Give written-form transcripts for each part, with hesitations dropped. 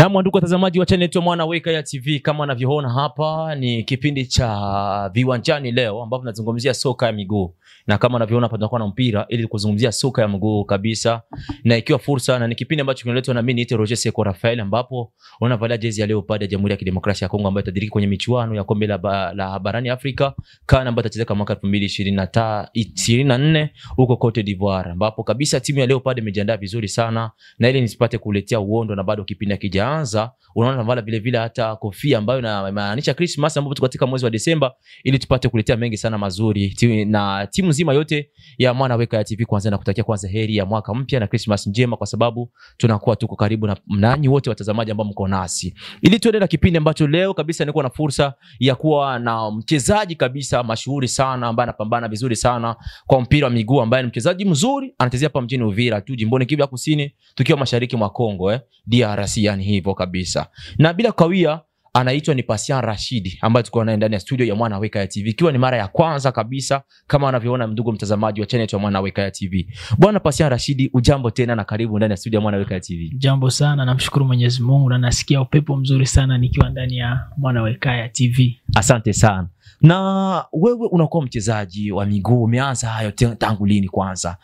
Na ndugu watazamaji wa channel yetu Mwana Weka ya TV, kama unavyoona hapa ni kipindi cha Viwanjani leo ambapo tunazungumzia soka ya miguu. Na kama unavyoona hapa tunakuwa na mpira ili kuzungumzia soka ya miguu kabisa. Na ikiwa fursa na ni kipindi ambacho kinaletwa na mimi niite Roger Seko Rafael, ambapo unavalia jezi ya Leopard ya Jamhuri ya Kidemokrasia ya Kongo ambayo itadiriki kwenye michuano ya kombe la barani Afrika CAN ambayo itachezeka mwaka 2024 huko Cote d'Ivoire, ambapo kabisa timu ya Leopard imejiandaa vizuri sana, na ili nisipate kuletea uondo na bado kipindi kijaanza, unaona navala vile vile hata kofia ambayo inamaanisha Christmas ambapo tuko katika mwezi wa Desemba, ili tupate kuletea mengi sana mazuri na timu nzima yote ya Mwana Weka ya TV. Kwanza na kutakia kwanza heri ya mwaka mpya na Christmas njema, kwa sababu tunakuwa tuko karibu na nanyi wote watazamaji ambao mko nasi, ili tuendelee na kipindi ambacho leo kabisa niko na fursa ya kuwa na mchezaji kabisa mashuhuri sana ambaye anapambana vizuri sana kwa mpira wa miguu, ambaye ni mchezaji mzuri, anachezea hapa mjini Uvira tu jimboni Kivu ya Kusini, tukiwa mashariki mwa Kongo DRC, yani hivyo kabisa. Na bila kawia, anaitwa ni Patient Rashid ambaye tuko naye ndani ya studio ya Mwana Weka ya TV, ikiwa ni mara ya kwanza kabisa kama unavyoona ndugu mtazamaji wa channel ya Mwana Weka ya TV. Bwana Patient Rashid, ujambo tena na karibu ndani ya studio ya Mwana Weka ya TV. Jambo sana, namshukuru Mwenyezi Mungu na nasikia upepo mzuri sana nikiwa ndani ya Mwana Weka ya TV. Asante sana. Na wewe unakuwa mchezaji wa miguu, umeanza hayo tangu lini? Kwanza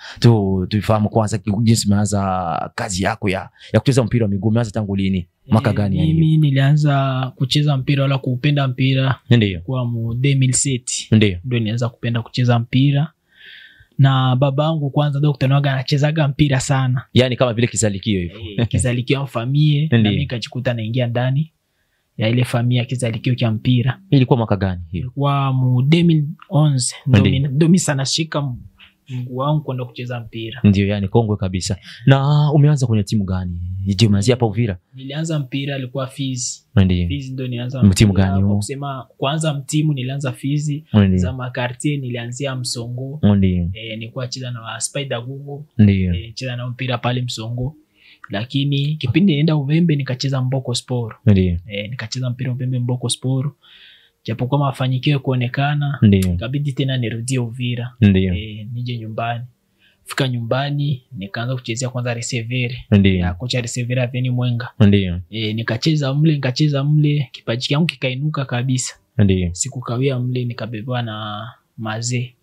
tuifahamu kwanza jinsi umeanza kazi yako ya kucheza mpira wa miguu, umeanza tangu lini? Mwaka gani yani? Mimi nilianza kucheza mpira wala kupenda mpira ndio kwa 2007. Ndio nilianza kupenda kucheza mpira. Na babangu kwanza Dr. Noga anachezaga mpira sana. Yani kama vile kizalikio hivyo. Kizalikio wa familia, na mimi nikajikuta naingia ndani ya ile familia kizalikio kia mpira. Ilikuwa mwaka gani hiyo? Kwa 2011 ndio sana shika Mungu wangu kwenda kucheza mpira. Ndio, yani kongwe kabisa. Na umeanza kwenye timu gani? Je, umeanzia hapa Uvira? Nilianza mpira alikuwa Fizi. Ndio. Fizi ndio nilianza. Timu gani huo? Kusema kwanza mtimu nilianza Fizi, za makartie nilianzia Msongo. Ndio. Nilikuwa cheza na Spider Google. Ndio. Cheza na mpira pale Msongo. Lakini kipindi nienda Uvembe nikacheza Mboko Sport. Ndio. Nikacheza mpira Uvembe Mboko Sport. Japo kwa mafanikio kuonekana, ikabidi tena nirudie Uvira. Nije nyumbani. Fika nyumbani nikaanza kuchezea kwanza Recevere. Ya kocha Recevere Aveni Mwenga. Nikacheza mle, kipaji changu kikainuka kabisa. Sikukawia mle, nikabebwa na Maze.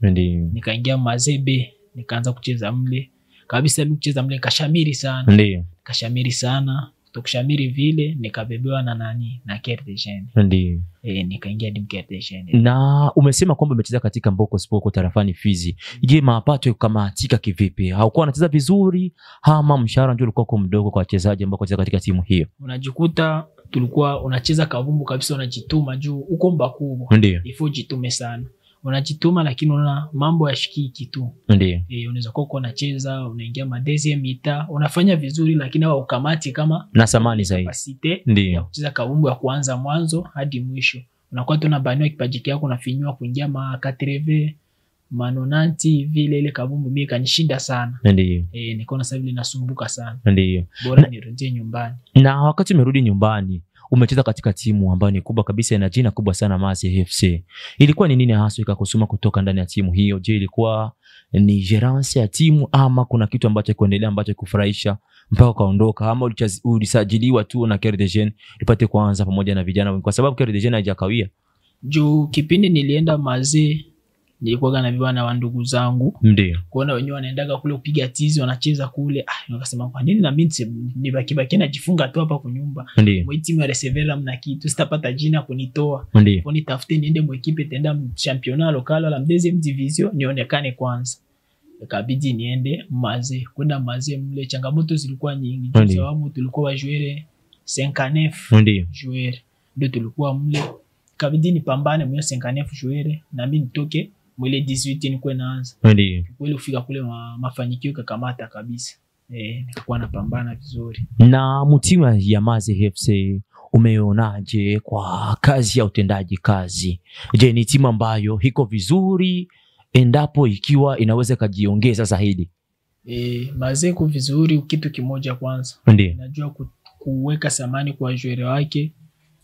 Nikaingia Maze B, nikaanza kucheza mle. Kabisa mimi kucheza mle kashamiri sana. Kashamiri sana. Tukushamiri vile nikabebewa na nani na Kerdejen. Ndio. Nikaingia dim Kerdejen. Na umesema kwamba umecheza katika Mboko Sport tarafani Fizi. Je, mapato kama atika kivipi? Haukuwa unacheza vizuri ama mshahara ndio ulikuwa mdogo kwa wachezaji ambao wanacheza katika timu hiyo? Unajikuta tulikuwa unacheza kavumbu kabisa, unajituma juu uko mbakubwa. Ndio. Ifo jitume sana. Unajituma lakini una mambo ya shikiki tu. Ndio. Unaweza kuwa unacheza, unaingia madezi mita, unafanya vizuri lakini hawa ukamati kama na samani zaidi. Ndio. Kucheza kavumbu ya kuanza mwanzo hadi mwisho. Unakuwa tunabaniwa kipaji chako, unafinywa kuingia ma 80 manonanti vile ile kavumbu mimi kanishinda sana. Ndio. Nikaona sasa vile nasumbuka sana. Ndio. Bora nirudie nyumbani. Na wakati umerudi nyumbani, umecheza katika timu ambayo ni kubwa kabisa, ina jina kubwa sana, Mazi FC. Ilikuwa ni nini hasa ikakusuma kutoka ndani ya timu hiyo? Je, ilikuwa ni gerance ya timu ama kuna kitu ambacho kuendelea ambacho kufurahisha mpaka kaondoka, ama ulisajiliwa tu na Kerdejen ipate kuanza pamoja na vijana? Kwa sababu Kerdejen haijakawia. Juu kipindi nilienda Mazi nilikuwa na vijana wa ndugu zangu. Ndio. Kuona wenyewe wanaendaga kule kupiga tizi, wanacheza kule. Nikasema kwa nini na mimi nibaki najifunga tu hapa kwa nyumba. Mwe timu ya Recevera mna kitu, sitapata jina kunitoa. Kwa nitafute niende mwe equipe tenda championnat local la deuxième division nionekane kwanza. Ikabidi niende Maze. Kwenda Maze mle changamoto zilikuwa nyingi. Kwa sababu tulikuwa wajuere 59. Ndio. Joueur. Ndio tulikuwa mle. Ikabidi nipambane mwe 59 joueur na mimi nitoke mwele 18 nikuwe naanza. Ndio. Kweli ufika kule mafanikio kakamata kabisa. Nilikuwa napambana vizuri. Na mtimu ya Mazi FC umeonaje kwa kazi ya utendaji kazi? Je, ni timu ambayo iko vizuri endapo ikiwa inaweza kujiongeza zaidi? Mazi iko vizuri, kitu kimoja kwanza. Najua kuweka samani kwa joueur wake.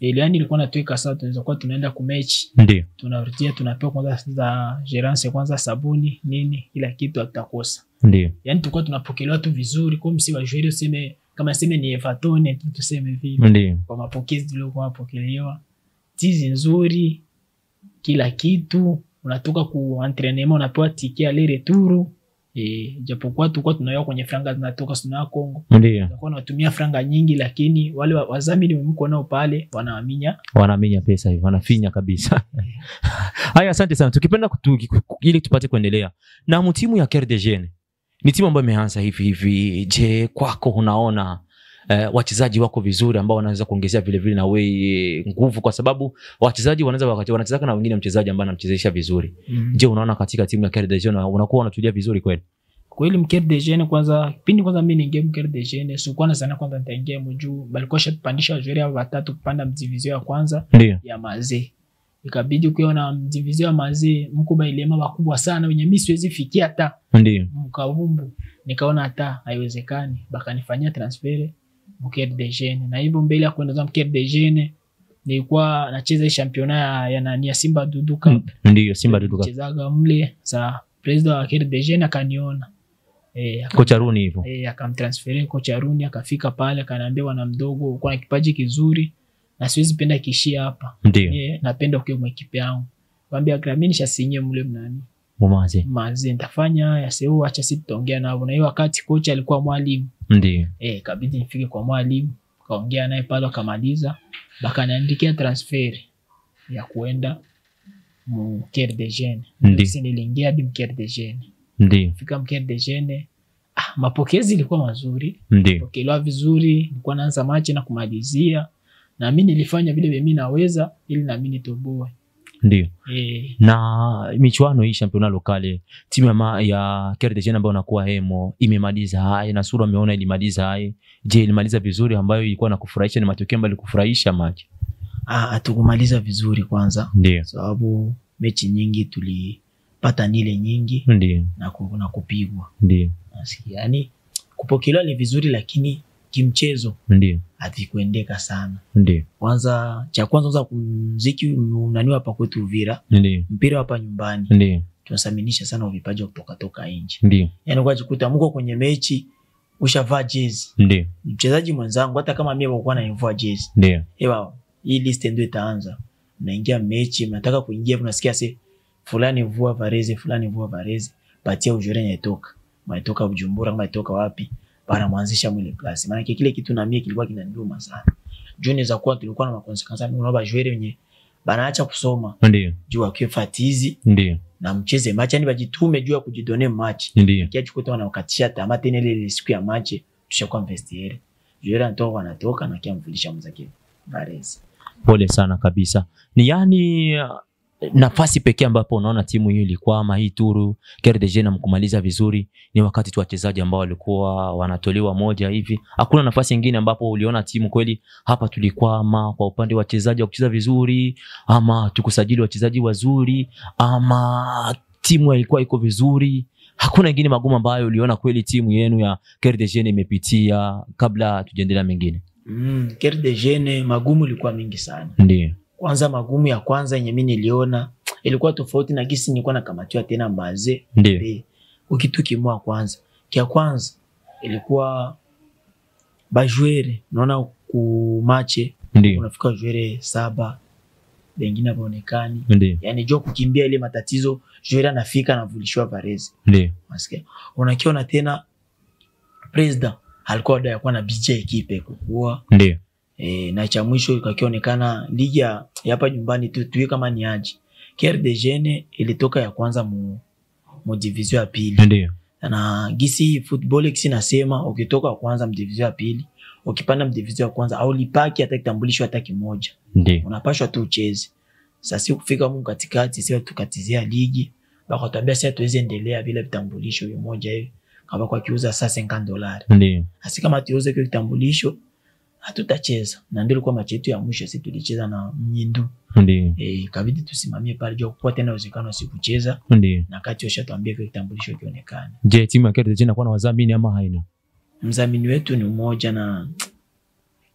Yani ilikuwa natuweka saa tunaweza kuwa tunaenda kumechi. Ndio. Tunarudia tunapewa kwanza za gerance kwanza sabuni nini kila kitu atakosa. Ndio. Yani tulikuwa tunapokelewa tu vizuri, kwa msi wa joueur useme kama sema ni Everton tuseme vile. Ndio. Kwa mapokezi tuliokuwa mapokelewa. Tizi nzuri, kila kitu, unatoka ku entraînement unapewa ticket aller retour. Japokuwa tulikuwa tunayoa kwenye franga zinatoka Suna Kongo. Ndio. Tulikuwa tunatumia franga nyingi, lakini wale wazamini mko nao pale wanaaminya pesa hivi, wanafinya kabisa. Haya, asante sana. Tukipenda ili tupate kuendelea na mtimu ya Cœur des Jeunes. Ni timu ambayo imeanza hivi. Je, kwako unaona wachezaji wako vizuri ambao wanaweza kuongezea vile vile na wewe nguvu, kwa sababu wachezaji wanacheza na wengine mchezaji ambaye anamchezesha vizuri. Je, unaona katika timu ya Cœur des Jeunes unakuwa unatulia vizuri kweli? Kweli Cœur des Jeunes kwanza mimi niingia Cœur des Jeunes sikuwa na sana kwanza nitaingia mjuu balikuwa shatupandisha wajeuri hao watatu kupanda division ya kwanza ya mazee. Ikabidi kuona division ya mazee mkubwa ilema wakubwa sana wenye mimi siwezi fikia hata. Ndio. Mkavumbu nikaona hata haiwezekani, bakanifanyia transfer Cœur des Jeunes, na hivyo mbele ya kwenda Cœur des Jeunes nilikuwa nacheza championnat ya Simba Dudu Cup. Ndio, Simba Dudu Cup. Chezaga mle za president wa Cœur des Jeunes akaniona. Kocha Runi hivyo. Akamtransfere kocha Runi, akafika pale akaniambia bwana mdogo uko na kipaji kizuri na siwezi penda kishia hapa. Napenda ukiwa mwekipe yangu. Mwambie mimi nishasinye mle mnani. Mazi nitafanya ya seo, acha sisi tutaongea nao. Na hiyo wakati kocha alikuwa mwalimu. Ndio. Kabidi nifike kwa mwalimu, kaongea naye pale akamaliza, bakaniandikia transfer ya kuenda Cœur des Jeunes. Sisi niliingia hadi Cœur des Jeunes. Ndio. Fika Cœur des Jeunes. Mapokezi ilikuwa mazuri. Ndio. Pokelewa vizuri, nilikuwa naanza machi na kumalizia. Na mimi nilifanya vile mimi naweza ili na mimi nitoboe. Ndio. Na michuano hii championnat locale, timu ya Cœur des Jeunes ambayo inakuwa hemo imemaliza hai na sura umeona ilimaliza hai. Je, ilimaliza vizuri ambayo ilikuwa nakufurahisha, ni matokeo ambayo yalikufurahisha maji? Hatukumaliza vizuri kwanza. Ndio. Sababu mechi nyingi tulipata nile nyingi. Ndio. Na kupigwa. Ndio. Yaani kupokelewa ni vizuri lakini kimchezo ndio hatikuendeka sana. Ndio. Cha kwanza kumziki unaniwa hapa kwetu Uvira. Ndio. Mpira hapa nyumbani. Ndio. Tunasaminisha sana vipaji kutoka nje. Ndio. Yaani kwa jikuta mko kwenye mechi ushavaa jezi. Ndio. Mchezaji mwenzangu hata kama mimi nilikuwa naivua jezi. Ndio. Hii list ndio itaanza. Unaingia mechi, unataka kuingia unasikia fulani vua Varese, fulani vua Varese, patia ujore nyetoka. Maitoka Bujumbura, maitoka wapi? Bana mwanzisha mwili class. Maana kile kitu na mimi kilikuwa kinaniuma sana. Juni za kwa tulikuwa na makonsekansa mimi unaomba joueur wenye banaacha kusoma. Ndio. Juu akifatizi. Ndio. Na mcheze match, yani bajitume juu ya kujidone match. Ndio. Kiacho kutoa na wakatisha tamaa tena ile siku ya match tushakuwa investiere. Joueur anatoka wanatoka na kiamfulisha mzake Varese. Pole sana kabisa. Ni yani nafasi pekee ambapo unaona timu hiyo ilikuwa ama hii turu Cœur des Jeunes mkumaliza vizuri ni wakati tu wachezaji ambao walikuwa wanatolewa moja hivi. Hakuna nafasi nyingine ambapo uliona timu kweli hapa tulikuwa ama kwa upande wa wachezaji wa kucheza vizuri ama tukusajili wachezaji wazuri ama timu ilikuwa iko vizuri? Hakuna nyingine magumu ambayo uliona kweli timu yenu ya Cœur des Jeunes imepitia kabla tujendelea mengine? Cœur des Jeunes magumu ilikuwa mingi sana. Ndio. Kwanza magumu ya kwanza yenye mimi niliona ilikuwa tofauti na gisi nilikuwa nakamatiwa tena Maze. Ndio. Ukitu kimwa kwanza. Kia kwanza ilikuwa bajuere, unaona ku match unafika juere 7 wengine haonekani. Yaani jo kukimbia ile matatizo juere anafika anavulishwa Varese. Ndio. Unasikia? Unakiona tena president alikuwa ndio yakuwa na BJ equipe kukua. Ndio. Na cha mwisho ikakionekana ligi ya hapa nyumbani tuwe kama ni aje. Cœur des Jeunes ilitoka ya kwanza mu division ya pili. Ndio. Na gisi football kisi nasema ukitoka kwanza mu division ya pili, ukipanda mu division ya kwanza au lipaki hata kitambulisho hata kimoja. Ndio. Unapashwa tu ucheze. Sasa kufika mu katikati sisi tukatizia ligi, bakatambia sasa tuweze endelea bila vitambulisho vimoja hivi. Kama kwa kiuza sasa $50. Ndio. Asi kama tuuze kwa kitambulisho hatutacheza. Na ndio ilikuwa mechi yetu ya mwisho, sisi tulicheza na Mnyindu. Ndio. Kabidi tusimamie pale juu kwa tena uwezekano sikucheza. Ndio. Na kati washatuambia kwa kitambulisho kionekane. Je, timu ya Cœur des Jeunes inakuwa na wadhamini ama haina? Mdhamini wetu ni mmoja na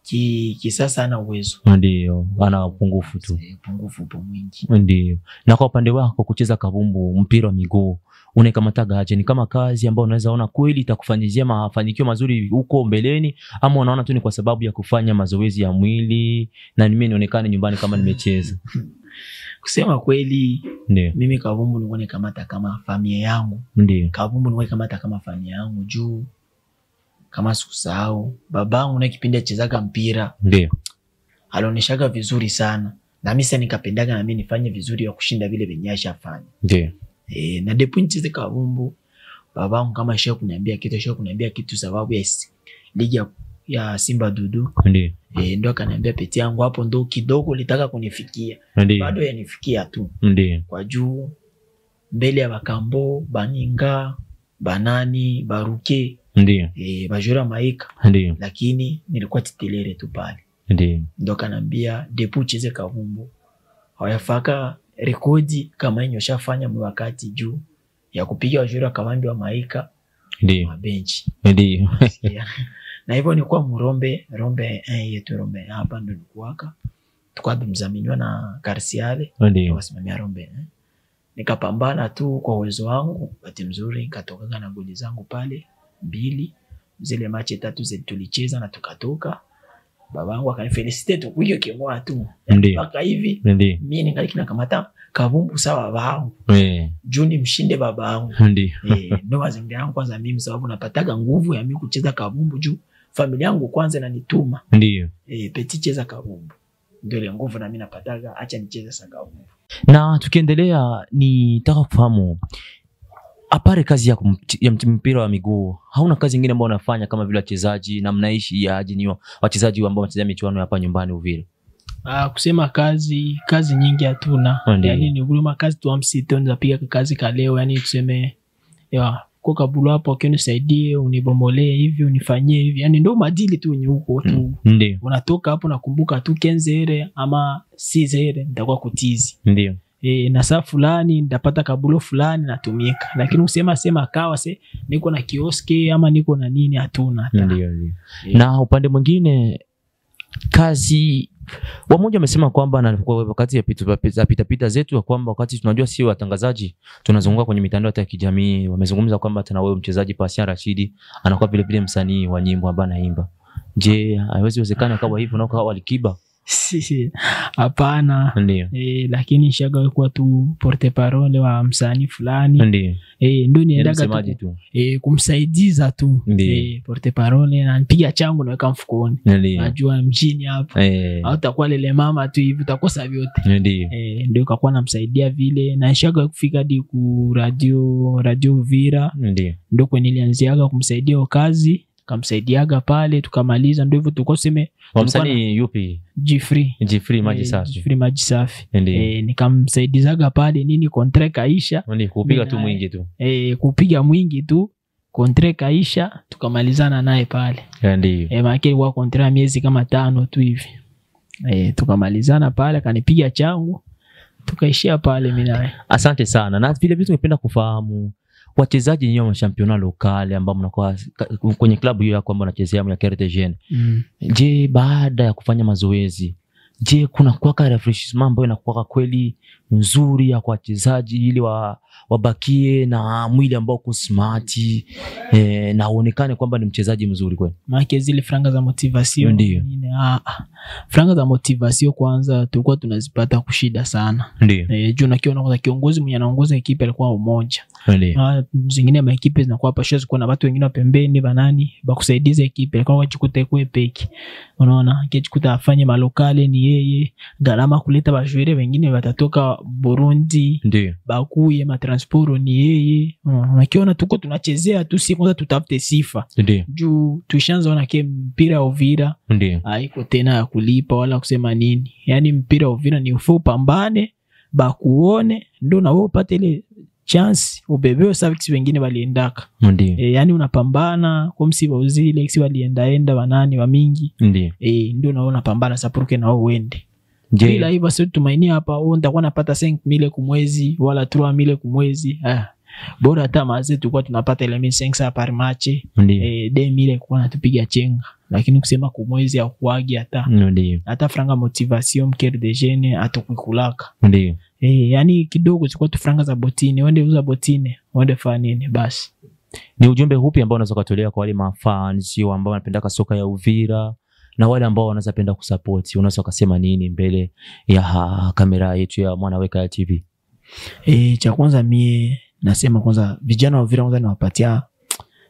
kisasa ana uwezo. Ndio, ana upungufu tu. Upungufu upo mwingi. Ndio. Na kwa upande wako kucheza kabumbu mpira wa miguu, unaikamataga aje? Ni kama kazi ambayo unaweza ona kweli itakufanyizia mafanikio mazuri huko mbeleni, ama unaona tu ni kwa sababu ya kufanya mazoezi ya mwili na mimi nionekane nyumbani kama nimecheza? Kusema kweli, mimi kabumbu nione kamata kama familia yangu. Ndio. Kabumbu nione kamata kama familia yangu juu kama sikusahau babangu na kipindi achezaga mpira. Ndio. Alioneshaga vizuri sana. Na mimi sasa nikapendaga na mimi nifanye vizuri ya kushinda vile vinyasha afanye. Ndio. Na depo nicheze kabumbu, babangu kama shaka kuniambia kitu sababu ya ligi ya Simba Dudu. Ndio. Ndio akaniambia peti yangu hapo ndo kidogo litaka kunifikia. Bado yanifikia tu. Ndio. Kwa juu mbele ya Bakambo, Baninga, Banani, Baruke. Ndio. Bajura Maika. Ndio. Lakini nilikuwa titelere tu pale. Ndio. Ndio kanambia depo cheze kabumbu. Hawayafaka rekodi kama hiyo shafanya mwakati juu ya kupiga wajura Kawambi wa Maika. Ndio. Mabenchi. Ndio. Na hivyo nilikuwa Rombe yetu Rombe hapa ndo nilikuwaka. Tukwa mzaminiwa na Karsiale. Ndio. Wasimamia Rombe. Nikapambana tu kwa uwezo wangu, bahati mzuri nikatoka na goli zangu pale 2. Zile machi 3 zetu tulicheza na tukatoka. Babangu akanifelicite tu kuyo kimoa tu. Mpaka hivi mimi ningali kinakamata kabumbu sawa babangu. Juni mshinde babangu. Ndio mazingira yangu kwanza mimi sababu napataga nguvu ya mimi kucheza kabumbu juu familia yangu kwanza inanituma. Ndio. Peti cheza kabumbu. Ndio ile nguvu na mimi napataga, acha nicheze sasa kabumbu. Na tukiendelea nitaka kufahamu apare kazi ya mpira wa miguu, hauna kazi nyingine ambayo unafanya kama vile wachezaji na mnaishi aje ni wachezaji ambao wanacheza michuano hapa nyumbani Uvira? Kusema kazi nyingi hatuna. Yaani ni guluma kazi tu amsito nzapiga kazi ka leo, yani tuseme kwa kabulu hapo ukinisaidie unibomolee hivi unifanyie hivi, yani ndio madili tu ni huko tu. Ndio. Unatoka hapo nakumbuka tu 15 ama 6 nitakuwa kutizi. Ndio. Na saa fulani nitapata kabulo fulani natumika, lakini usema kawa niko na kioski ama niko na nini hatuna. Ndio. Na upande mwingine kazi wamoja wamesema kwamba na wakati ya pita zetu kwamba wakati tunajua si watangazaji tunazunguka kwenye mitandao ya kijamii, wamezungumza kwamba tena wewe mchezaji Patient Rashid anakuwa vile vile msanii wa nyimbo ambaye anaimba. Je, haiwezi wezekana kama hivyo na kwa Alikiba? Hapana. Lakini shaga kwa tu porte parole wa msanii fulani. Ndio niendaga tu kumsaidiza tu. Porte parole na nipiga changu na weka mfukoni. Najua mjini hapa hautakuwa lele mama tu hivi utakosa vyote. Ndio kakuwa namsaidia vile, na shaga kufika hadi ku radio Uvira. Ndio kwa nilianziaga kumsaidia kazi, kamsaidiaga pale tukamaliza. Ndio hivyo tukoseme msanii yupi? Jifree Maji Safi. Nikamsaidizaga pale nini kontre kaisha. Kupiga tu mwingi tu. Kupiga mwingi tu. Kontre kaisha tukamalizana naye pale. Ndio. Maana kwa kontra miezi kama 5 tu hivi. Tukamalizana pale kanipiga changu. Tukaishia pale mimi naye. Asante sana. Na vile vitu ningependa kufahamu wachezaji nyinyi wa championnat local ambao mnakuwa kwenye klabu hiyo yako ambayo unachezea ya KRTGN. Je, baada ya kufanya mazoezi, je kuna kuwaka refreshment ambayo inakuwa kweli nzuri ya kwa wachezaji ili wabakie na mwili ambao uko smart na uonekane kwamba ni mchezaji mzuri kweli? Maana zile franga za motivation ndio. Franga za motivation kwanza tulikuwa tunazipata kushida sana. Ndio. Juu nakiona kwa kiongozi mwenye anaongoza ekipe alikuwa mmoja. Zingine ma ekipe zinakuwa pashozi kuna watu wengine pembeni banani bakusaidiza ekipe, alikuwa wachikuta kwa peki. Unaona kichikuta afanye malokale ni yeye, gharama kuleta bajwere wengine watatoka Burundi. Ndio. Bakuye matransporo ni yeye. Unakiona tuko tunachezea tu si kwanza tutafute sifa. Ndio. Juu tushanza ona ke mpira Uvira. Ndio. Haiko tena ya kulipa wala kusema nini. Yaani mpira Uvira ni ufu pambane, bakuone ndio na wewe upate ile chance ubebeo service wengine waliendaka. Ndio. Yaani unapambana kwa msiba uzile eksi walienda wanani wa mingi. Ndio. Ndio naona pambana sapuruke na wao uende. Bila hivyo sio tumainia hapa nitakuwa napata 5,000 kwa mwezi wala 3,000 kwa mwezi. bora hata maze tulikuwa tunapata ile 1500 par match 2000 kwa natupiga chenga, lakini kusema kwa mwezi au kuagi hata franga motivation mkere de jeune atakukulaka ndio yani kidogo tulikuwa tu franga za botine, wende uza botine wende fanya nini basi. Ni ujumbe upi ambao unaweza kutolea kwa wale mafans ambao wanapenda soka ya Uvira na wale ambao wanaweza penda kusupport, unaweza kusema nini mbele ya kamera yetu ya Mwanaweka TV? Cha kwanza mie nasema kwanza vijana wa Uvira kwanza niwapatia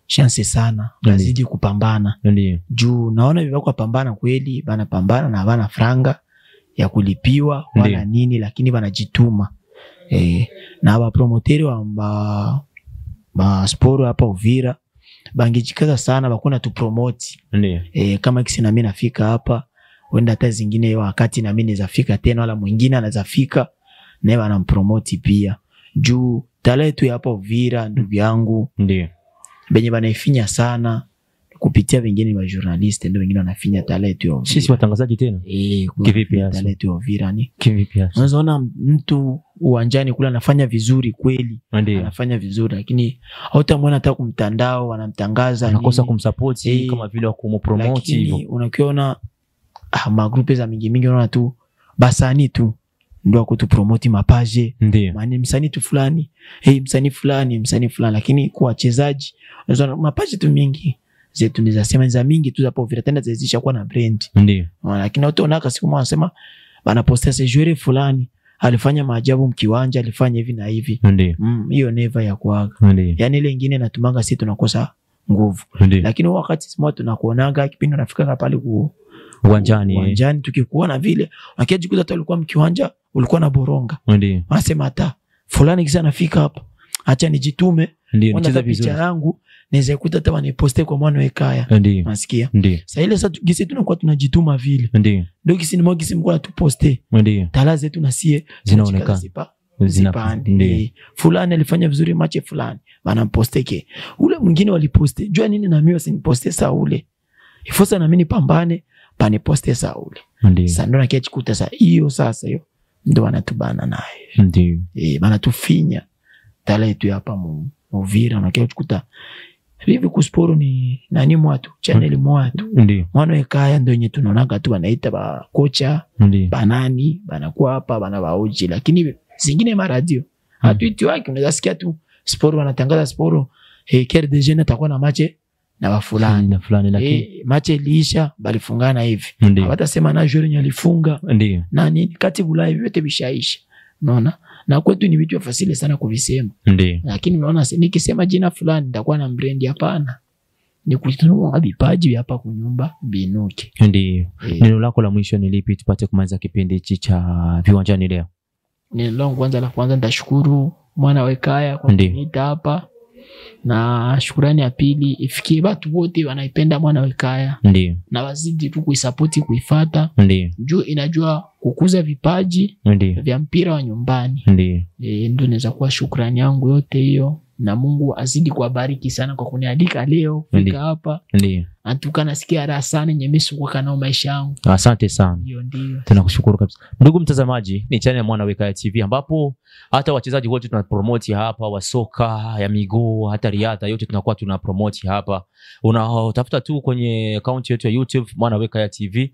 chance sana, wazidi kupambana. Ndio. Juu naona vivyo kwa pambana kweli, bana pambana na bana franga ya kulipiwa wala nini, lakini wanajituma. Na wa promoteri wa sport hapa Uvira bangejikaza sana bakuna tu promote. Ndio. Kama kisi na mimi nafika hapa, wenda hata zingine wakati na mimi nizafika tena wala mwingine anazafika naye wanampromote pia. Juu talent hapa Uvira ndugu yangu ndio benye banaifinya sana kupitia wengine wa journalist, ndio wengine wanafinya talent yao. Sisi watangazaji tena kivipi hasa talent ya Uvira ni kivipi hasa? Unaona mtu uwanjani kula anafanya vizuri kweli, anafanya vizuri, lakini hautamwona hata kumtandao wanamtangaza, anakosa kumsupport kama vile kumpromote hivyo. Unakiona magrupe za mingi unaona tu basani tu ndio kutupromote mapage, maana msanii tu fulani msanii fulani, lakini kwa wachezaji unaona mapage tu mingi zetu ni za sema za mingi tu hapo Uvira tena zizisha kuwa na brand. Ndio. Lakini watu wanaka siku moja wanasema bana poster se joueur fulani alifanya maajabu mkiwanja, alifanya hivi na hivi. Hiyo never ya kuaga. Yani ile nyingine natumanga sisi tunakosa nguvu. Lakini wakati sisi tunakuonaga kipindi unafika pale uwanjani tukikuona vile akijikuta hata ulikuwa mkiwanja ulikuwa na boronga. Wanasema hata fulani kisa anafika hapa acha nijitume, nicheze picha yangu naweza kuta hata waniposte kwa Mwanaweka. Nasikia sasa ile sasa gisi tunakuwa tunajituma vile, ndio gisi ni mwa gisi mko tuposte, tala zetu na sie zinaonekana zinapanda. Fulani alifanya vizuri match fulani bana posteke, ule mwingine waliposte, jua nini na mimi usiniposte saa ule ifosa na mimi nipambane pani poste saa ule. Sasa ndo nakiachikuta sasa hiyo ndo wanatubana naye, ndio bana tufinya tala yetu hapa Uvira. Unakiachikuta hivi kusporo ni nani mwatu channel mwatu Mwanaweka ndio yenye tunaonaga tu wanaita ba kocha banani banakuwa hapa bana baoji, lakini zingine maradio hatuiti wake unaweza sikia tu sporo wanatangaza sporo Kere de Jeune atakuwa na mache na wafulani na fulani, lakini mache liisha balifungana hivi, hata sema na jori nyalifunga na nini kati Bulaya vyote bishaisha. Unaona, na kwetu ni vitu fasile sana kuvisema, lakini unaona nikisema jina fulani nitakuwa na brand. Hapana, ni kutunua vipaji hapa kunyumba binuke. Ndio. Neno lako la mwisho ni lipi tupate kumaliza kipindi hichi cha viwanjani leo? Neno langu kwanza nitashukuru Mwanaweka kwa kuniita hapa, na shukrani ya pili ifikie watu wote wanaipenda Mwanaweka, na wazidi tu kuisupport kuifuata, juu inajua kukuza vipaji vya mpira wa nyumbani. Ndio naweza kuwa shukrani yangu yote hiyo, na Mungu azidi kuwabariki sana kwa kunialika leo fika hapa. Atuka nasikia raha sana nyemesu kwa kanao maisha yangu. Asante sana. Ndio. Tunakushukuru kabisa. Ndugu mtazamaji, ni channel ya Mwanaweka TV ambapo hata wachezaji wote tunapromote hapa, wa soka ya miguu hata riadha yote tunakuwa tunapromote hapa. Unatafuta tu kwenye account yetu ya YouTube Mwanaweka TV,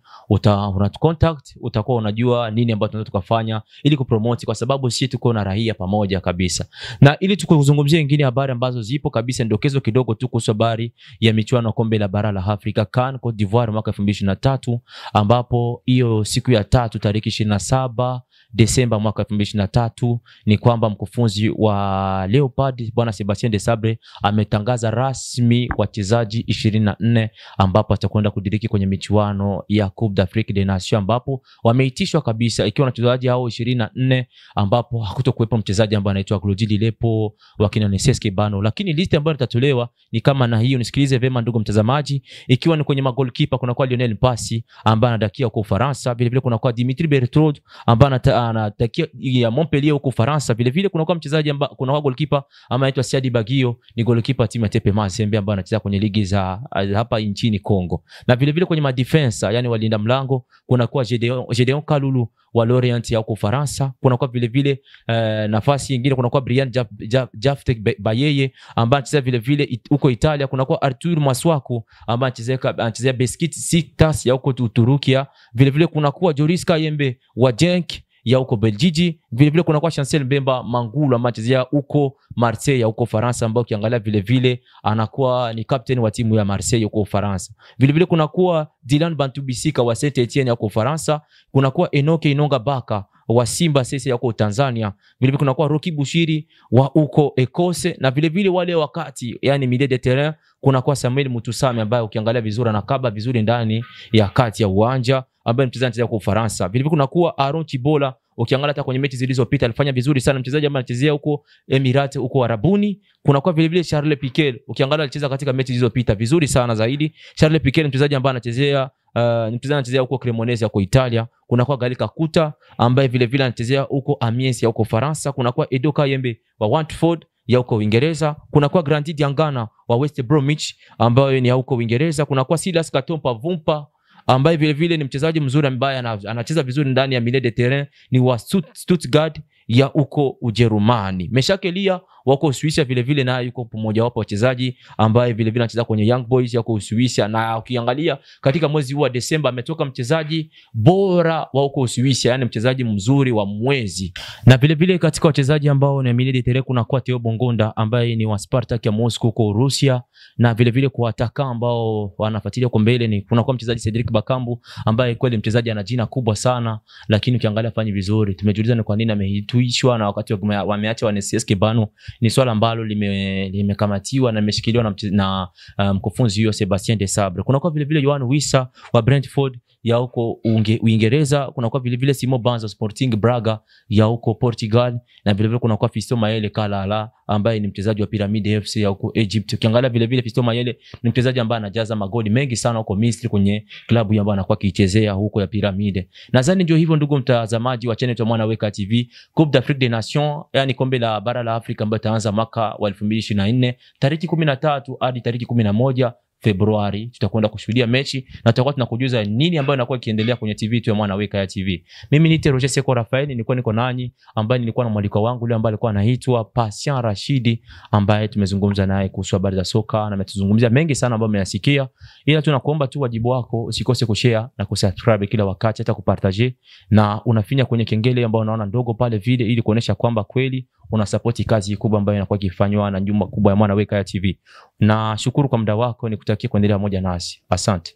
unatucontact, utakuwa unajua nini ambacho tunataka tukafanya ili kupromote, kwa sababu sisi tuko na raia pamoja kabisa. Na ili tukuzungumzie nyingine habari ambazo zipo kabisa, ndokezo kidogo tu kuhusu habari ya michuano ya kombe la bara la Afrika CAN Cote d'Ivoire mwaka 2023, ambapo hiyo siku ya 3 tarehe 27 Desemba mwaka 2023 ni kwamba mkufunzi wa Leopard bwana Sebastien Desabre ametangaza rasmi wachezaji 24 ambapo atakwenda kudiriki kwenye michuano ya Coupe d'Afrique des Nations, ambapo wameitishwa kabisa ikiwa na wachezaji hao 24 ambapo hakutokuwepo mchezaji ambaye anaitwa Glodili Lepo wakina Neseske Bano, lakini list ambayo itatolewa ni kama na hiyo. Nisikilize vema ndugu mtazamaji, ikiwa ni kwenye magolkipa kuna kwa Lionel Mpasi ambaye anadakia huko Ufaransa, vile vile kuna kwa Dimitri Bertrand ambaye anatakia ya Montpellier huko Ufaransa, vile vile kuna kwa mchezaji ambaye kuna kwa goalkeeper ambaye anaitwa Siadi Bagio, ni goalkeeper timu ya Tepe Mazembe ambaye anacheza kwenye ligi za hapa nchini Kongo. Na vile vile kwenye madefensa yani walinda mlango kuna kwa Gedeon Kalulu wa Lorient ya huko Ufaransa, kuna kwa vile vile nafasi nyingine kuna kwa Brian Jaftek Bayeye ambaye anacheza vile vile huko Italia. Kuna kwa Artur Maswaku ambaye anachezea Besiktas ya huko Uturuki. Vile vile kuna kwa Joris Kayembe wa Genk ya huko Belgiji. Vile vile kuna kwa Chancel Mbemba Mangulu ambaye anachezea huko Marseille ya huko Faransa, ambao ukiangalia vile vile anakuwa ni captain wa timu ya Marseille huko Faransa. Vile vile kuna kwa Dylan Bantubisika wa Saint-Etienne ya huko Faransa. Kuna kwa Enoke Inonga Baka wa Simba sasa ya huko Tanzania. Vile vile kuna kwa Roki Bushiri wa huko Ekose, na vile vile wale wakati yani milieu de terrain kuna kwa Samuel Mutusami ambaye ukiangalia vizuri anakaba vizuri ndani ya kati ya uwanja, ambaye mchezaji huko Ufaransa. Vile vile kuna kuwa Aaron Chibola, ukiangalia hata kwenye mechi zilizopita alifanya vizuri sana, mchezaji ambaye anachezea huko Emirates huko Arabuni. Kuna kwa vile vile Charles Piquet, ukiangalia alicheza katika mechi zilizopita vizuri sana zaidi. Charles Piquet mchezaji ambaye anachezea anachezea huko Cremonese huko Italia. Kuna kwa Gali Kakuta ambaye vile vile anachezea huko Amiens ya huko Faransa. Kuna kwa Edo Kayembe wa Watford ya huko Uingereza. Kuna kwa Grandi Diangana wa West Bromwich ambaye ni ya huko Uingereza. Kuna kwa Silas Katompa Vumpa ambaye vile vile ni mchezaji mzuri ambaye anacheza vizuri ndani ya milieu de terrain, ni wa Stuttgart ya huko Ujerumani. Meshakelia wako Uswisi vile vile na yuko mmoja wapo wachezaji ambaye vile vile anacheza kwenye Young Boys yako Uswisi, na ukiangalia katika mwezi huu wa Desemba ametoka mchezaji bora wa huko Uswisi, yani mchezaji mzuri wa mwezi. Na vile vile katika wachezaji ambao ni milieu de terrain kuna kwa Theo Bongonda ambaye ni wa Spartak ya Moscow huko Russia, na vile vile kwa ataka ambao wanafuatilia kwa mbele ni kuna kwa mchezaji Cedric Bakambu ambaye kweli mchezaji ana jina kubwa sana, lakini ukiangalia fanyi vizuri. Tumejiuliza ni kwa nini ameituishwa na wakati wameacha wa CSK Bano. Ni swala ambalo limekamatiwa na limeshikiliwa na mkufunzi huyo Sebastien Desabre. Kuna kwa vile vile Johan Wissa wa Brentford ya huko Uingereza. Kuna kwa vile vile Simo Banza Sporting Braga ya huko Portugal, na vile vile kuna kwa Fiston Mayele Kalala ambaye ni mchezaji wa Pyramid FC ya huko Egypt. Ukiangalia vile vile Fiston Mayele ni mchezaji ambaye anajaza magoli mengi sana huko Misri kwenye klabu ambayo anakuwa akichezea huko ya Pyramid. Nadhani ndio hivyo ndugu mtazamaji wa channel ya Mwanaweka TV. Coupe d'Afrique des Nations, yani kombe la bara la Afrika ambayo itaanza mwaka wa 2024 tarehe 13 hadi tarehe 11 Februari. Tutakwenda kushuhudia mechi na tutakuwa tunakujuza nini ambayo inakuwa ikiendelea kwenye TV yetu ya Mwanaweka TV. Mimi ni Roger Seko Rafael, nilikuwa niko nanyi ambaye nilikuwa na mwaliko wangu yule ambaye alikuwa anaitwa Patient Rashidi, ambaye tumezungumza naye kuhusu habari za soka na ametuzungumzia mengi sana ambayo mmeyasikia. Ila tunakuomba tu wajibu wako usikose kushare na kusubscribe kila wakati, hata kupartager, na unafinya kwenye kengele ambayo unaona ndogo pale vile, ili kuonesha kwamba kweli una support kazi kubwa ambayo inakuwa ikifanywa na nyumba kubwa ya Mwanaweka TV. Na shukuru kwa muda wako, nikutakia kuendelea moja nasi. Asante.